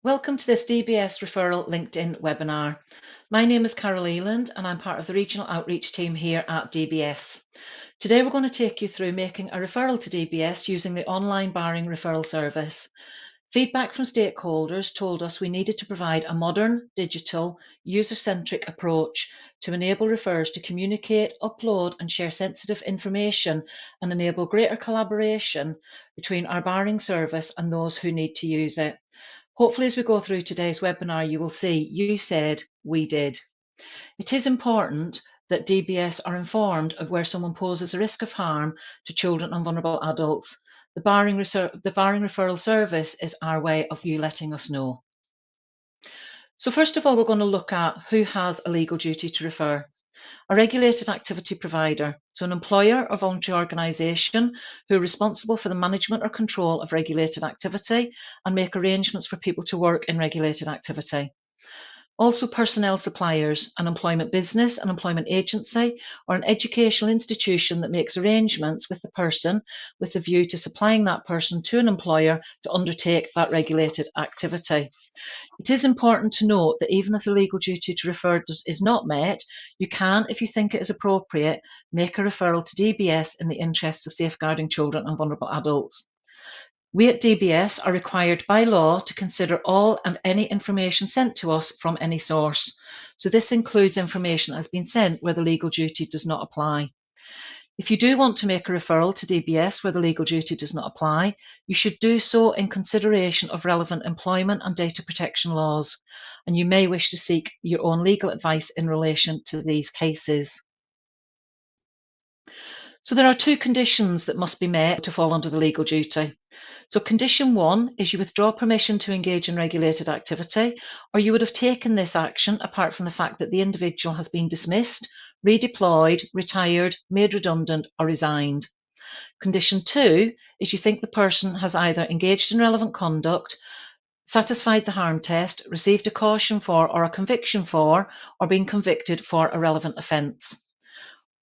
Welcome to this DBS Referral LinkedIn webinar. My name is Carol Eland and I'm part of the Regional Outreach team here at DBS. Today we're going to take you through making a referral to DBS using the online Barring Referral Service. Feedback from stakeholders told us we needed to provide a modern, digital, user-centric approach to enable referrers to communicate, upload and share sensitive information and enable greater collaboration between our Barring service and those who need to use it. Hopefully, as we go through today's webinar, you will see you said, we did. It is important that DBS are informed of where someone poses a risk of harm to children and vulnerable adults. The Barring Referral Service is our way of you letting us know. So first of all, we're going to look at who has a legal duty to refer. A regulated activity provider, so an employer or voluntary organisation who are responsible for the management or control of regulated activity and make arrangements for people to work in regulated activity. Also personnel suppliers, an employment business, an employment agency, or an educational institution that makes arrangements with the person with the view to supplying that person to an employer to undertake that regulated activity. It is important to note that even if the legal duty to refer is not met, you can, if you think it is appropriate, make a referral to DBS in the interests of safeguarding children and vulnerable adults. We at DBS are required by law to consider all and any information sent to us from any source. So this includes information that has been sent where the legal duty does not apply. If you do want to make a referral to DBS where the legal duty does not apply, you should do so in consideration of relevant employment and data protection laws, and you may wish to seek your own legal advice in relation to these cases. So there are two conditions that must be met to fall under the legal duty. So condition 1 is you withdraw permission to engage in regulated activity, or you would have taken this action apart from the fact that the individual has been dismissed, redeployed, retired, made redundant, or resigned. Condition 2 is you think the person has either engaged in relevant conduct, satisfied the harm test, received a caution for or a conviction for, or been convicted for a relevant offence.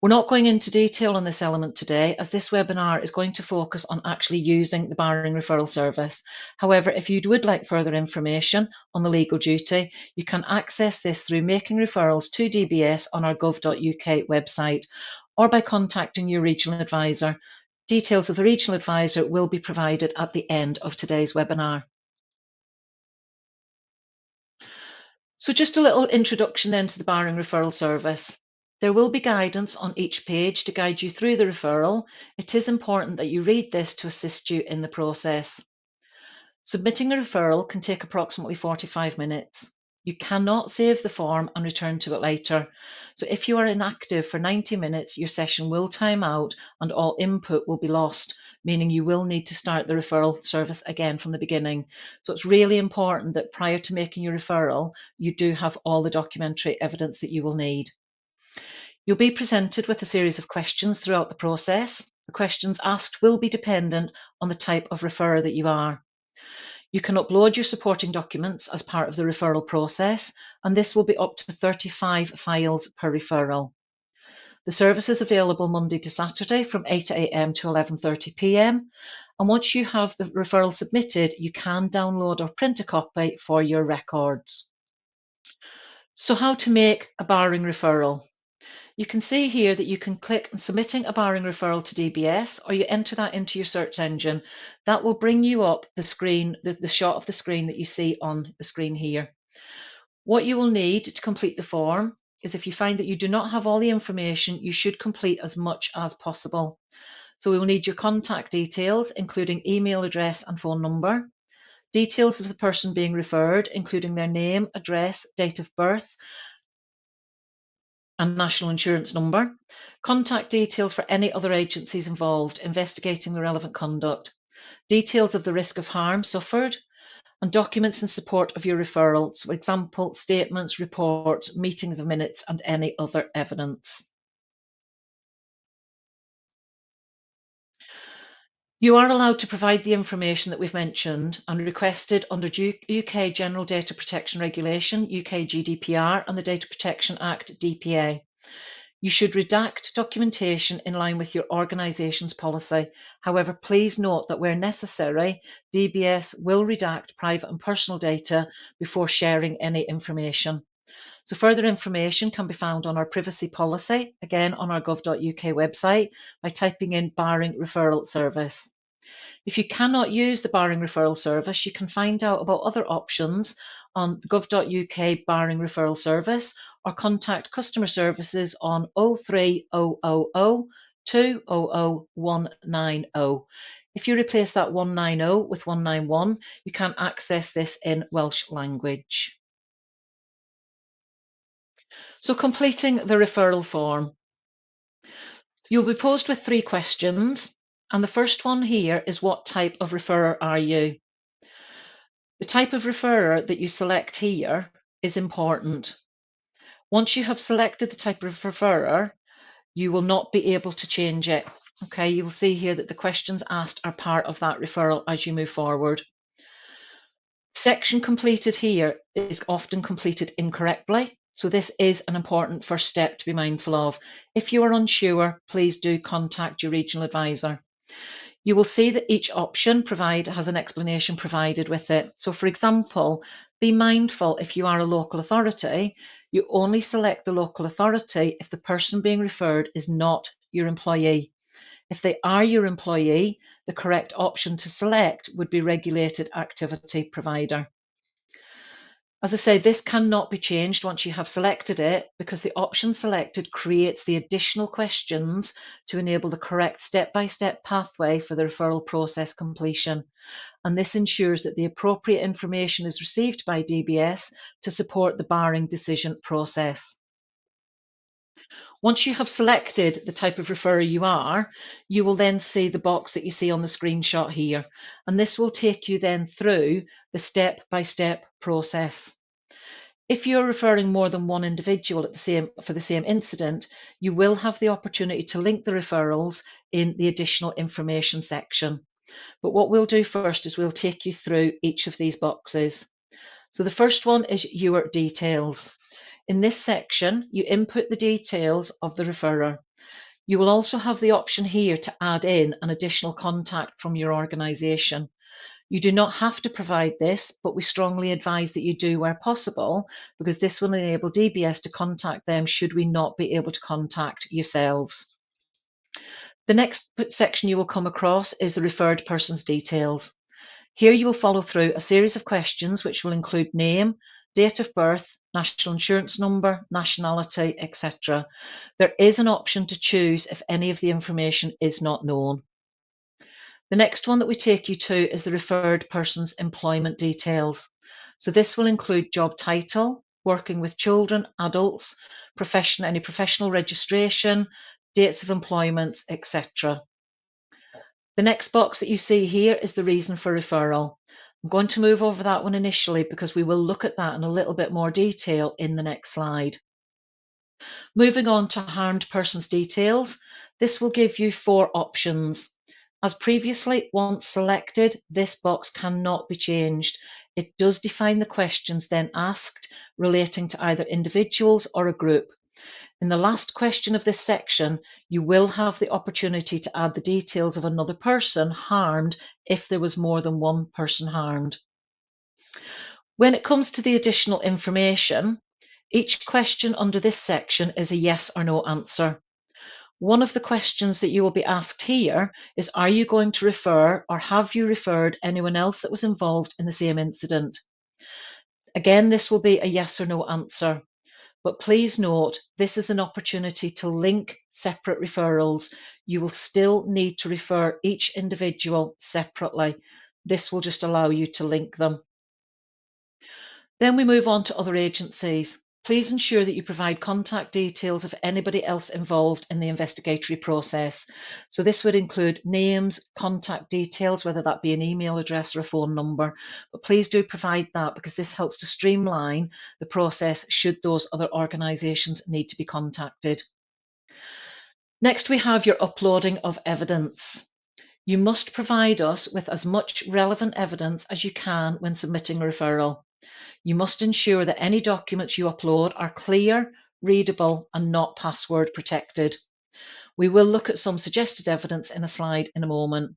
We're not going into detail on this element today, as this webinar is going to focus on actually using the Barring Referral Service. However, if you would like further information on the legal duty, you can access this through making referrals to DBS on our gov.uk website or by contacting your regional advisor. Details of the regional advisor will be provided at the end of today's webinar. So just a little introduction then to the Barring Referral Service. There will be guidance on each page to guide you through the referral. It is important that you read this to assist you in the process. Submitting a referral can take approximately 45 minutes. You cannot save the form and return to it later. So if you are inactive for 90 minutes, your session will time out and all input will be lost, meaning you will need to start the referral service again from the beginning. So it's really important that prior to making your referral, you do have all the documentary evidence that you will need. You'll be presented with a series of questions throughout the process. The questions asked will be dependent on the type of referrer that you are. You can upload your supporting documents as part of the referral process, and this will be up to 35 files per referral. The service is available Monday to Saturday from 8 a.m. to 11:30 p.m. And once you have the referral submitted, you can download or print a copy for your records. So how to make a barring referral? You can see here that you can click on submitting a barring referral to DBS, or you enter that into your search engine. That will bring you up the screen, the shot of the screen that you see on the screen here. What you will need to complete the form is, if you find that you do not have all the information, you should complete as much as possible. So we will need your contact details, including email address and phone number, details of the person being referred, including their name, address, date of birth, and national insurance number, contact details for any other agencies involved investigating the relevant conduct, details of the risk of harm suffered, and documents in support of your referral, so example, statements, reports, meetings of minutes, and any other evidence. You are allowed to provide the information that we've mentioned and requested under UK General Data Protection Regulation, UK GDPR, and the Data Protection Act, DPA. You should redact documentation in line with your organisation's policy. However, please note that where necessary, DBS will redact private and personal data before sharing any information. So further information can be found on our privacy policy, again on our gov.uk website, by typing in Barring Referral Service. If you cannot use the Barring Referral Service, you can find out about other options on gov.uk Barring Referral Service, or contact customer services on 03000 200 190. If you replace that 190 with 191, you can access this in Welsh language. So completing the referral form. You'll be posed with 3 questions, and the first one here is, what type of referrer are you? The type of referrer that you select here is important. Once you have selected the type of referrer, you will not be able to change it. Okay, you will see here that the questions asked are part of that referral as you move forward. Section completed here is often completed incorrectly, so this is an important first step to be mindful of. If you are unsure, please do contact your regional advisor. You will see that each option has an explanation provided with it. So for example, be mindful if you are a local authority, you only select the local authority if the person being referred is not your employee. If they are your employee, the correct option to select would be regulated activity provider. As I say, this cannot be changed once you have selected it, because the option selected creates the additional questions to enable the correct step-by-step pathway for the referral process completion. And this ensures that the appropriate information is received by DBS to support the barring decision process. Once you have selected the type of referrer you are, you will then see the box that you see on the screenshot here, and this will take you then through the step-by-step process. If you're referring more than one individual for the same incident, you will have the opportunity to link the referrals in the additional information section. But what we'll do first is we'll take you through each of these boxes. So the first one is your details. In this section, you input the details of the referrer. You will also have the option here to add in an additional contact from your organisation. You do not have to provide this, but we strongly advise that you do where possible, because this will enable DBS to contact them should we not be able to contact yourselves. The next section you will come across is the referred person's details. Here you will follow through a series of questions which will include name, date of birth, national insurance number, nationality, etc. There is an option to choose if any of the information is not known. The next one that we take you to is the referred person's employment details. So this will include job title, working with children, adults, any professional registration, dates of employment, etc. The next box that you see here is the reason for referral. I'm going to move over that one initially because we will look at that in a little bit more detail in the next slide. Moving on to harmed persons details, this will give you 4 options. As previously, once selected, this box cannot be changed. It does define the questions then asked relating to either individuals or a group. In the last question of this section, you will have the opportunity to add the details of another person harmed if there was more than one person harmed. When it comes to the additional information, each question under this section is a yes or no answer. One of the questions that you will be asked here is, are you going to refer or have you referred anyone else that was involved in the same incident? Again, this will be a yes or no answer. But please note, this is an opportunity to link separate referrals. You will still need to refer each individual separately. This will just allow you to link them. Then we move on to other agencies. Please ensure that you provide contact details of anybody else involved in the investigatory process. So this would include names, contact details, whether that be an email address or a phone number. But please do provide that, because this helps to streamline the process should those other organisations need to be contacted. Next, we have your uploading of evidence. You must provide us with as much relevant evidence as you can when submitting a referral. You must ensure that any documents you upload are clear, readable, and not password protected. We will look at some suggested evidence in a slide in a moment.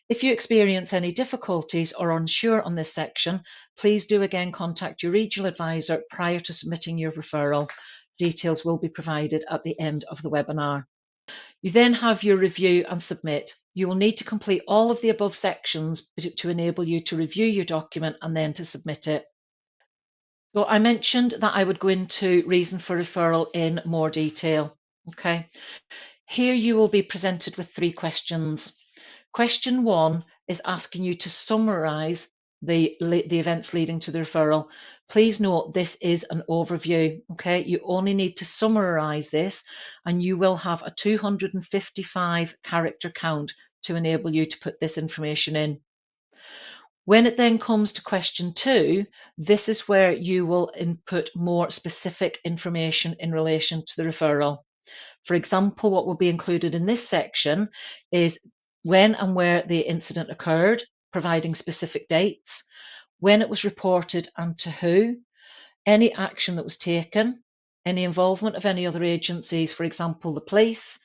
If you experience any difficulties or are unsure on this section, please do again contact your regional advisor prior to submitting your referral. Details will be provided at the end of the webinar. You then have your review and submit. You will need to complete all of the above sections to enable you to review your document and then to submit it. So I mentioned that I would go into reason for referral in more detail. Okay. Here you will be presented with 3 questions. Question 1 is asking you to summarise the events leading to the referral. Please note this is an overview. Okay, you only need to summarise this, and you will have a 255 character count to enable you to put this information in. When it then comes to question 2, this is where you will input more specific information in relation to the referral. For example, what will be included in this section is when and where the incident occurred, providing specific dates, when it was reported and to who, any action that was taken, any involvement of any other agencies, for example, the police,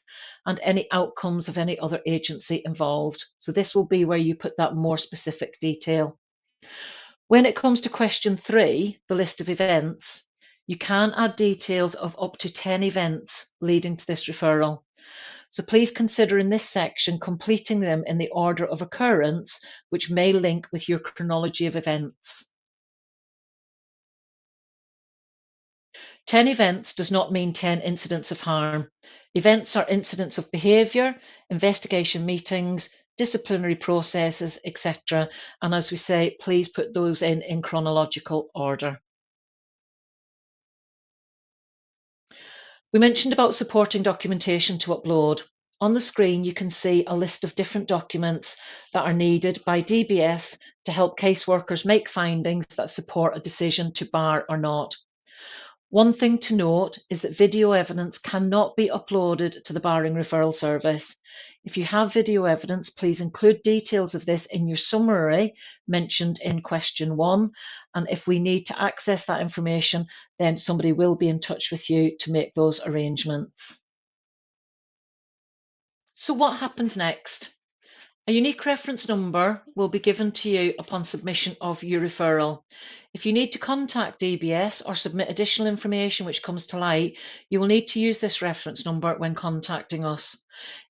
and any outcomes of any other agency involved. So this will be where you put that more specific detail. When it comes to question 3, the list of events, you can add details of up to 10 events leading to this referral. So please consider in this section completing them in the order of occurrence, which may link with your chronology of events. 10 events does not mean 10 incidents of harm. Events are incidents of behaviour, investigation meetings, disciplinary processes, etc. And as we say, please put those in chronological order. We mentioned about supporting documentation to upload. On the screen, you can see a list of different documents that are needed by DBS to help caseworkers make findings that support a decision to bar or not. One thing to note is that video evidence cannot be uploaded to the Barring Referral Service. If you have video evidence, please include details of this in your summary mentioned in question 1. And if we need to access that information, then somebody will be in touch with you to make those arrangements. So what happens next? A unique reference number will be given to you upon submission of your referral. If you need to contact DBS or submit additional information which comes to light, you will need to use this reference number when contacting us.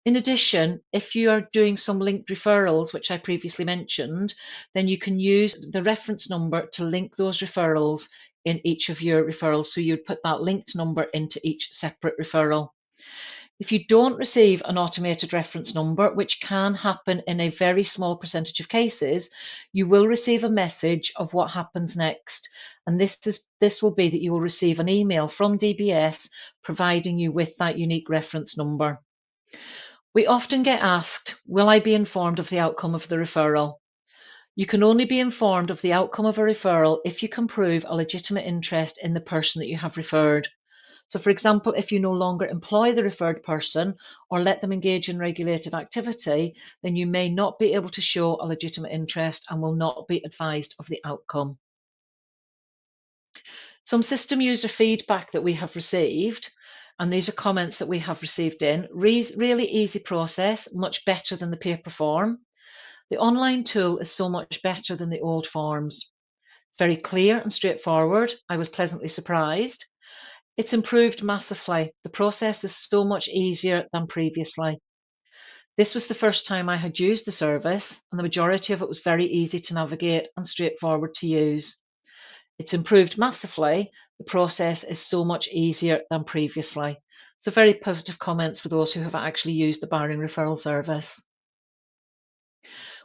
In addition, if you are doing some linked referrals, which I previously mentioned, then you can use the reference number to link those referrals in each of your referrals. So you'd put that linked number into each separate referral. If you don't receive an automated reference number, which can happen in a very small percentage of cases, you will receive a message of what happens next. And this will be that you will receive an email from DBS providing you with that unique reference number. We often get asked, will I be informed of the outcome of the referral? You can only be informed of the outcome of a referral if you can prove a legitimate interest in the person that you have referred. So, for example, if you no longer employ the referred person or let them engage in regulated activity, then you may not be able to show a legitimate interest and will not be advised of the outcome. Some system user feedback that we have received, and these are comments that we have received in. Really easy process, much better than the paper form. The online tool is so much better than the old forms. Very clear and straightforward. I was pleasantly surprised. It's improved massively. The process is so much easier than previously. This was the first time I had used the service, and the majority of it was very easy to navigate and straightforward to use. It's improved massively. The process is so much easier than previously. So very positive comments for those who have actually used the Barring Referral Service.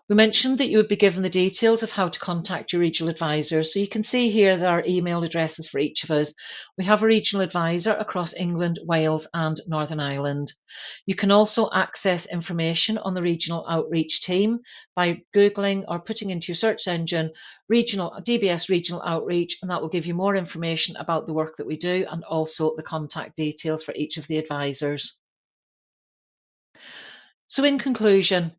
We mentioned that you would be given the details of how to contact your regional advisor. So you can see here there are email addresses for each of us. We have a regional advisor across England, Wales and Northern Ireland. You can also access information on the regional outreach team by Googling or putting into your search engine DBS Regional Outreach, and that will give you more information about the work that we do and also the contact details for each of the advisors. So in conclusion,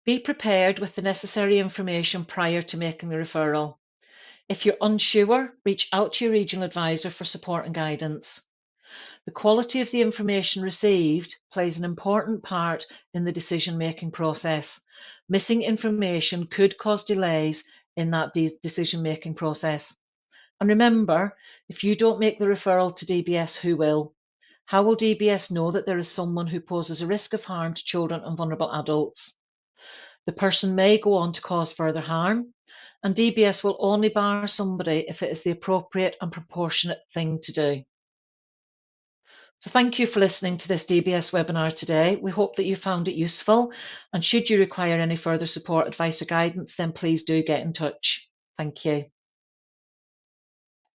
be prepared with the necessary information prior to making the referral. If you're unsure, reach out to your regional advisor for support and guidance. The quality of the information received plays an important part in the decision-making process. Missing information could cause delays in that decision-making process. And remember, if you don't make the referral to DBS, who will? How will DBS know that there is someone who poses a risk of harm to children and vulnerable adults? The person may go on to cause further harm, and DBS will only bar somebody if it is the appropriate and proportionate thing to do. So thank you for listening to this DBS webinar today. We hope that you found it useful, and should you require any further support, advice or guidance, then please do get in touch. Thank you.